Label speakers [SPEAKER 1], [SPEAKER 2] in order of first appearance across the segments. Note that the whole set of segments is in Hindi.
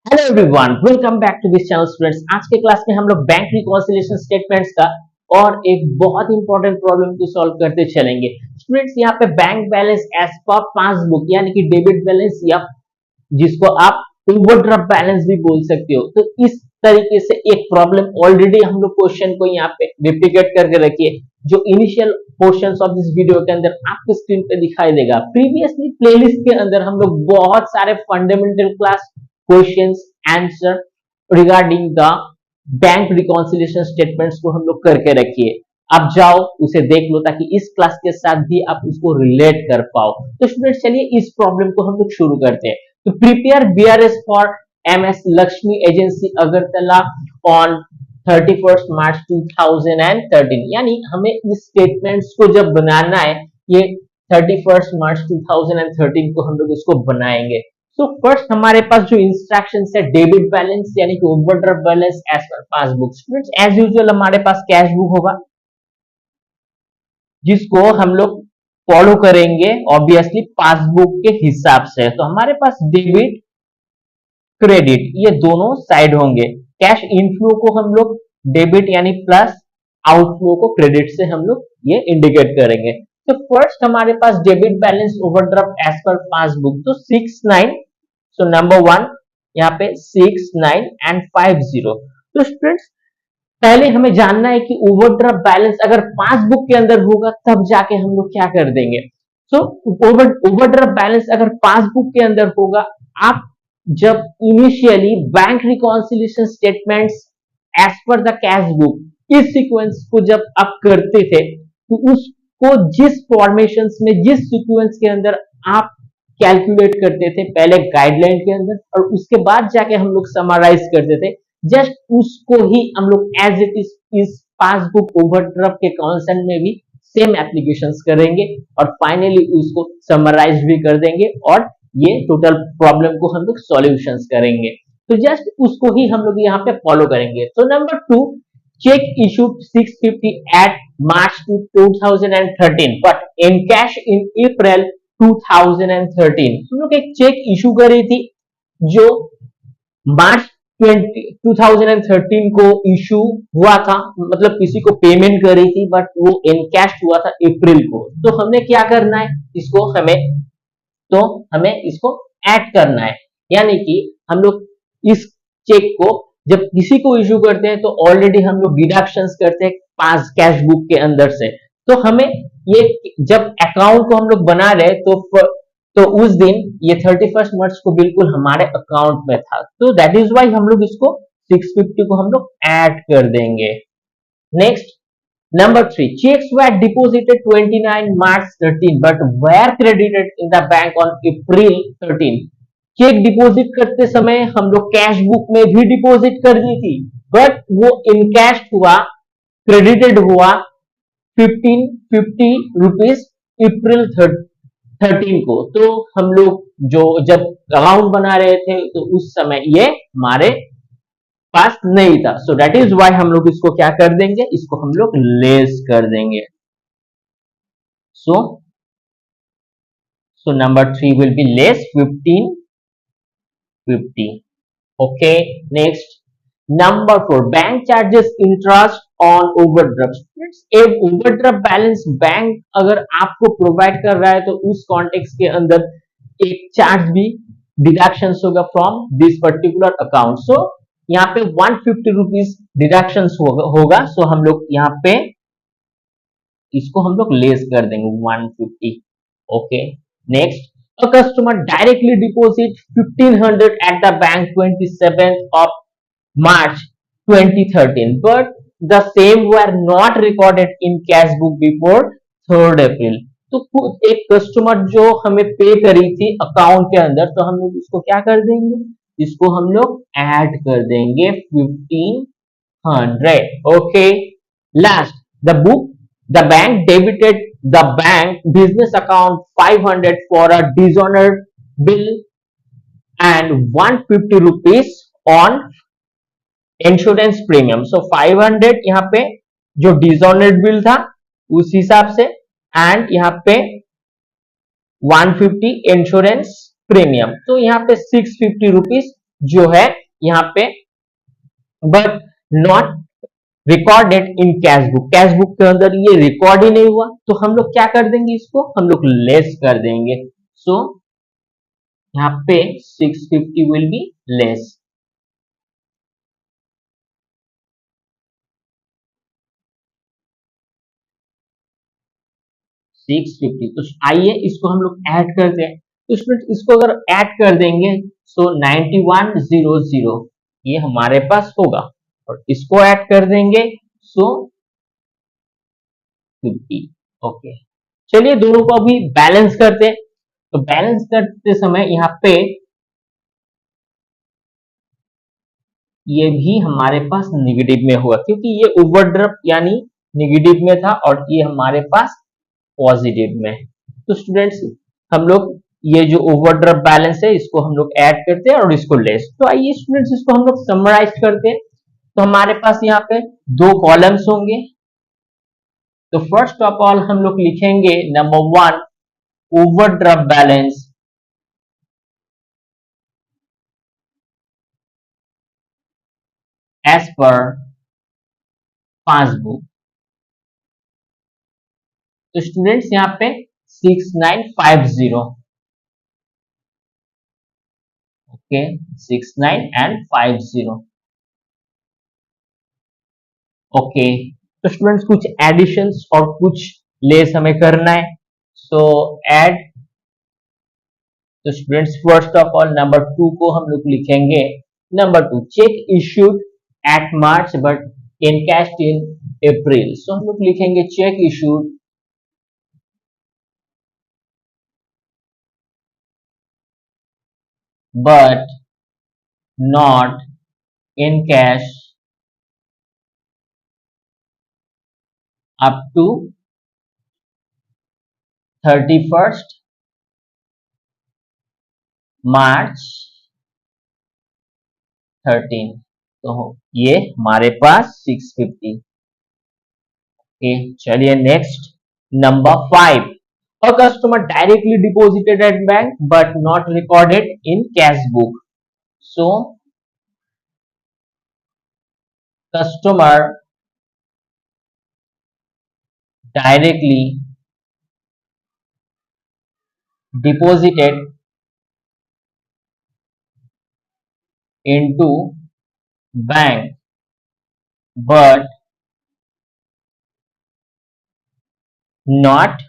[SPEAKER 1] Hello everyone, welcome back to this channel students. आज के क्लास में हम लोग बैंक रिकॉन्सिलिएशन स्टेटमेंट्स का और एक बहुत इंपॉर्टेंट प्रॉब्लम को सॉल्व करते चलेंगे। स्टूडेंट्स, यहाँ पे bank balance as per passbook यानी कि डेबिट बैलेंस या जिसको आप ओवरड्राफ्ट बैलेंस भी बोल सकते हो, तो इस तरीके से एक प्रॉब्लम ऑलरेडी हम लोग क्वेश्चन को यहाँ पे रिप्लिकेट करके रखिए, जो initial portions of this video के अंदर आपके स्क्रीन पे दिखाई देगा। प्रीवियसली प्लेलिस्ट के अंदर हम लोग बहुत सारे fundamental class questions answer regarding the bank reconciliation statements को हम लोग करके रखिए। आप जाओ उसे देख लो ताकि इस क्लास के साथ भी आप उसको रिलेट कर पाओ। तो स्टूडेंट्स, चलिए इस प्रॉब्लम को हम लोग शुरू करते हैं। तो prepare BRS for MS Lakshmi agency Agartala on 31 मार्च 2013, यानी हमें इस स्टेटमेंट्स को जब बनाना है, ये 31 मार्च 2013 को हम लोग इसको बनाएंगे। तो फर्स्ट हमारे पास जो इंस्ट्रक्शंस है, डेबिट बैलेंस यानी कि overdraft balance as per passbook. Students, as usual हमारे पास कैश बुक होगा जिसको हम लोग फॉलो करेंगे ऑब्वियसली पासबुक के हिसाब से। तो हमारे पास डेबिट क्रेडिट ये दोनों साइड होंगे। कैश इनफ्लो को हम लोग डेबिट यानी प्लस, आउटफ्लो को क्रेडिट से हम लोग ये इंडिकेट करेंगे। तो फर्स्ट हमारे पास debit balance overdraft as per passbook, तो 69। सो नंबर वन यहाँ पे 69 एंड 50। तो स्टूडेंट्स, पहले हमें जानना है कि ओवरड्राफ्ट बैलेंस अगर पासबुक के अंदर होगा तब जाके हम लोग क्या कर देंगे। सो ओवरड्राफ्ट बैलेंस अगर पासबुक के अंदर होगा, आप जब initially bank reconciliation statements as per the cash book इस सीक्वेंस को जब आप करते थे, तो उसको जिस फॉर्मेशंस में जिस सीक्वेंस के अंदर आप कैलकुलेट करते थे पहले गाइडलाइन के अंदर, और उसके बाद जाके हम लोग समराइज करते थे, जस्ट उसको ही हम लोग एज इट इज इस पासबुक ओवरड्राफ्ट के कॉन्सेप्ट में भी सेम एप्लीकेशंस करेंगे और फाइनली उसको समराइज भी कर देंगे और ये टोटल प्रॉब्लम को हम लोग सॉल्यूशंस करेंगे। तो जस्ट उसको ही हम लोग यहाँ पे फॉलो करेंगे। तो number two, check issued 650 at March 2013 but encashed in April 2013। हम लोग एक चेक इशू करी थी जो मार्च 2013 को इशू हुआ था, मतलब किसी को पेमेंट करी थी बट वो एनकैश हुआ था अप्रैल को। तो हमें क्या करना है, हमें इसको ऐड करना है, यानी कि हम लोग इस चेक को जब किसी को इशू करते हैं तो ऑलरेडी हम लोग डिडक्शंस करते हैं पास कैश बुक के अंदर से। तो हमें ये जब अकाउंट को हम लोग बना रहे तो उस दिन ये 31 मार्च को बिल्कुल हमारे अकाउंट में था, तो दैट इज वाई हम लोग इसको 650 को हम लोग ऐड कर देंगे। Next number three, checks were deposited 29 March 13 but were credited in the bank on April 13। Cheque deposit करते समय हम लोग कैश बुक में भी डिपॉजिट कर दी थी, बट वो इनकैश हुआ, क्रेडिटेड हुआ 1550 रुपीज अप्रैल 13 को। तो हम लोग जो जब अकाउंट बना रहे थे तो उस समय ये हमारे पास नहीं था, सो दैट इज वाई हम लोग इसको क्या कर देंगे, इसको हम लोग लेस कर देंगे। So number three will be less 1550। Okay, next number four, bank charges interest on overdraft. एक ओवरड्राफ्ट बैलेंस बैंक अगर आपको प्रोवाइड कर रहा है तो उस कॉन्टेक्स्ट के अंदर एक चार्ज भी डिडक्शन होगा फ्रॉम दिस पर्टिकुलर अकाउंट। सो यहाँ पे 150 रुपीज डिडक्शन होगा। सो हम लोग यहाँ पे इसको हम लोग लेस कर देंगे 150। Okay, next, a customer directly deposit 1500 at the bank 27th of March 2013 but the same were not recorded in cash book before 3rd April। तो एक कस्टमर जो हमें पे करी थी अकाउंट के अंदर, तो हम लोग इसको क्या कर देंगे, इसको हम लोग ऐड कर देंगे 1500। Okay, last, the bank debited the bank business account 500 for a dishonored bill and 150 rupees on insurance premium. So 500 यहाँ पे जो डिसऑनर्ड बिल था उस हिसाब से, एंड यहाँ पे 150 इंश्योरेंस प्रीमियम, तो यहाँ पे 650 रुपीज जो है यहाँ पे, but not recorded in cash book, cash book के अंदर ये रिकॉर्ड ही नहीं हुआ, तो हम लोग क्या कर देंगे, इसको हम लोग लेस कर देंगे। सो यहाँ पे 650 विल बी लेस। 650, तो आइए इसको हम लोग ऐड करते हैं। तो इसमें इसको अगर ऐड कर देंगे तो 9100 ये हमारे पास होगा, और इसको ऐड कर देंगे सो 50। ओके, चलिए दोनों को अभी बैलेंस करते हैं। तो बैलेंस करते समय यहाँ पे ये भी हमारे पास निगेटिव में हुआ, क्योंकि ये ओवरड्राफ्ट यानी निगेटिव में था और ये हमारे पास पॉजिटिव में। तो स्टूडेंट्स, हम लोग ये जो ओवरड्राफ्ट बैलेंस है इसको हम लोग ऐड करते हैं और इसको लेस। तो आइए स्टूडेंट्स इसको हम लोग समराइज करते हैं। तो हमारे पास यहाँ पे दो कॉलम्स होंगे। तो फर्स्ट ऑफ ऑल हम लोग लिखेंगे number 1 overdraft balance as per passbook. तो स्टूडेंट्स यहाँ पे 6950, ओके, 69 and 50, ओके। तो स्टूडेंट्स कुछ एडिशंस और कुछ लेस हमें करना है, सो ऐड। तो students first of all number 2 को हम लोग लिखेंगे number 2 cheque issued at March but encashed in April. So हम लोग लिखेंगे cheque issued but not in cash up to 31st March 13। तो ये हमारे पास 650। ओके, चलिए next number 5, a customer directly deposited at bank but not recorded in cash book। So customer directly deposited into bank but not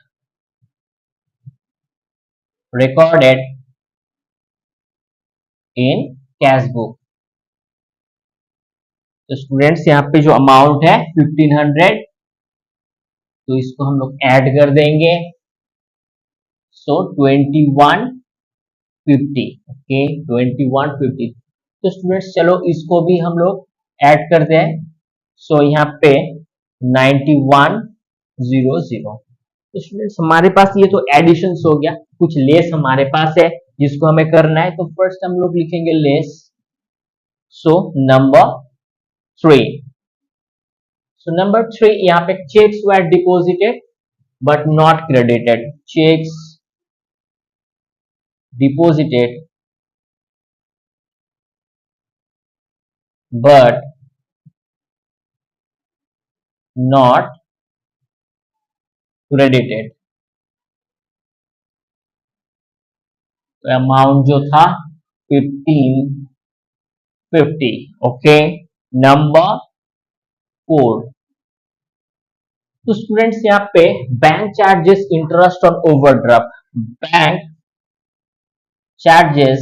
[SPEAKER 1] recorded in cash book। तो स्टूडेंट्स यहाँ पे जो अमाउंट है 1500, तो इसको हम लोग ऐड कर देंगे, सो 2150। ओके, 2150। तो स्टूडेंट्स चलो इसको भी हम लोग ऐड करते हैं। सो यहाँ पे 9100। तो स्टूडेंट्स हमारे पास ये तो एडिशन हो गया, कुछ लेस हमारे पास है जिसको हमें करना है। तो फर्स्ट हम लोग लिखेंगे less, so number 3। So number 3, यहाँ पे checks were deposited but not credited, checks deposited but not credited। तो अमाउंट जो था 1550। Okay, number 4। तो स्टूडेंट्स यहाँ पे bank charges interest on overdraft, bank charges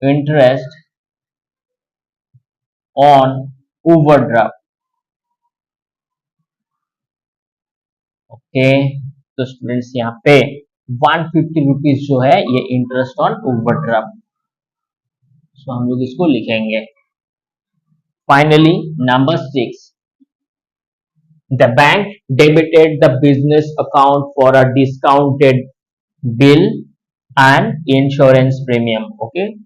[SPEAKER 1] interest on overdraft. Okay, तो स्टूडेंट्स यहाँ पे 150 रुपीज जो है ये इंटरेस्ट ऑन ओवरड्राफ्ट, सो हम लोग इसको लिखेंगे। Finally number 6, the bank debited the business account for a discounted bill and insurance premium, okay,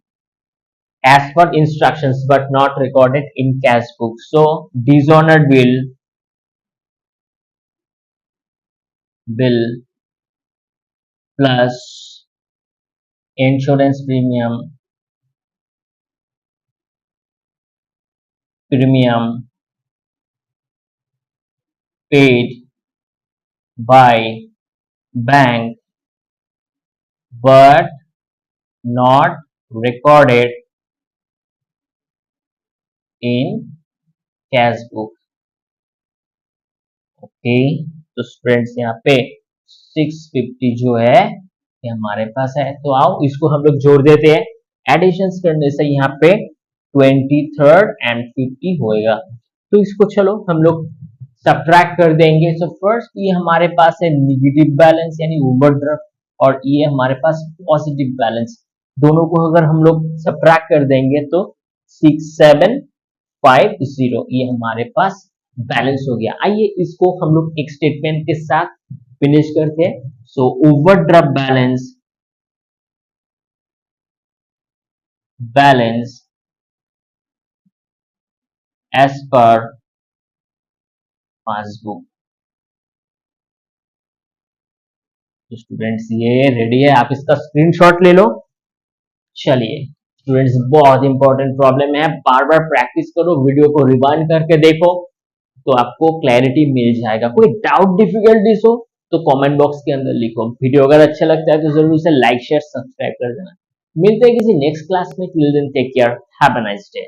[SPEAKER 1] as per instructions but not recorded in cash book। So dishonored bill plus insurance premium premium paid by bank but not recorded in cash book. Okay, तो स्टूडेंट्स यहाँ पे 650 जो है ये हमारे पास है, तो आओ इसको हम लोग जोड़ देते हैं। एडिशन करने से यहाँ पे 23rd एंड 50 होएगा, तो इसको चलो हम लोग सब्ट्रैक्ट कर देंगे। सो फर्स्ट ये हमारे पास है निगेटिव बैलेंस यानी ओवरड्राफ्ट, और ये हमारे पास पॉजिटिव बैलेंस। दोनों को अगर हम लोग सब्ट्रैक्ट कर देंगे तो 6750 ये हमारे पास बैलेंस हो गया। आइए इसको हम लोग एक स्टेटमेंट के साथ फिनिश करते हैं। So overdraft balance as per passbook. तो स्टूडेंट्स ये रेडी है, आप इसका स्क्रीनशॉट ले लो। चलिए स्टूडेंट्स, बहुत इंपॉर्टेंट प्रॉब्लम है, बार बार प्रैक्टिस करो, वीडियो को रिवाइंड करके देखो तो आपको क्लैरिटी मिल जाएगा। कोई डाउट डिफिकल्टीज हो तो कमेंट बॉक्स के अंदर लिखो। वीडियो अगर अच्छा लगता है तो जरूर से लाइक शेयर सब्सक्राइब कर देना। मिलते हैं किसी नेक्स्ट क्लास में, till then take care, have a nice day.